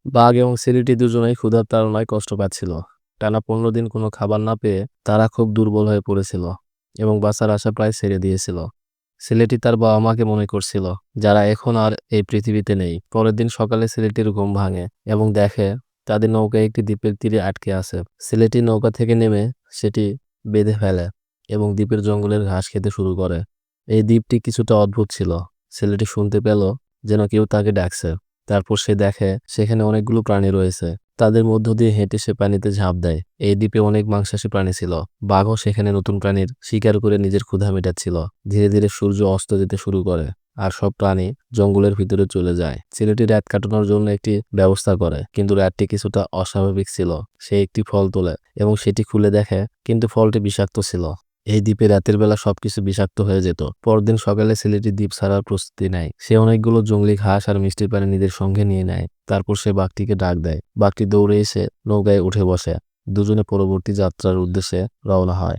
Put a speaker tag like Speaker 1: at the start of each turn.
Speaker 1: বাঘ এবং ছেলেটি দুজনেই ক্ষুধার তাড়নায় কষ্ট পাচ্ছিল। টানা 15 দিন কোনো খাবার না পেয়ে তারা খুব দুর্বল হয়ে পড়েছিল এবং বাঁচার আশা প্রায় ছেড়ে দিয়েছিল। ছেলেটি তার বাবা মাকে মনে করছিল, যারা এখন আর এই পৃথিবীতে নেই। পরের দিন সকালে ছেলেটির ঘুম ভাঙে এবং দেখে তাদের নৌকা একটি দ্বীপের তীরে আটকে আছে। ছেলেটি নৌকা থেকে নেমে সেটি বেঁধে ফেলে এবং দ্বীপের জঙ্গলের ঘাস খেতে শুরু করে। এই দ্বীপটি কিছুটা অদ্ভুত ছিল। ছেলেটি শুনতে পেল যেন কেউ তাকে ডাকছে। তারপর সে দেখে সেখানে অনেকগুলো প্রাণী রয়েছে। তাদের মধ্য দিয়ে হেঁটে সে পানিতে ঝাঁপ দেয়। এই দ্বীপে অনেক মাংসাশী প্রাণী ছিল। বাঘও সেখানে নতুন প্রাণীর শিকার করে নিজের ক্ষুধা মেটাচ্ছিল। ধীরে ধীরে সূর্য অস্ত যেতে শুরু করে আর সব প্রাণী জঙ্গলের ভিতরে চলে যায়। ছেলেটি রাত কাটানোর জন্য একটি ব্যবস্থা করে, কিন্তু রাতটি কিছুটা অস্বাভাবিক ছিল। সে একটি ফল তোলে এবং সেটি খুলে দেখে, কিন্তু ফলটি বিষাক্ত ছিল। এই দ্বীপে রাতের বেলা সবকিছু বিষাক্ত হয়ে যেত। পরদিন সকালে ছেলেটি দ্বীপ ছাড়ার প্রস্তুতি নেয়। সে অনেকগুলো জংলি ঘাস আর মিষ্টির পানি নিজের সঙ্গে নিয়ে নেয়। তারপর সে বাঘটিকে ডাক দেয়। বাঘটি দৌড়ে এসে নৌকায় উঠে বসে। দুজনে পরবর্তী যাত্রার উদ্দেশ্যে রওনা হয়।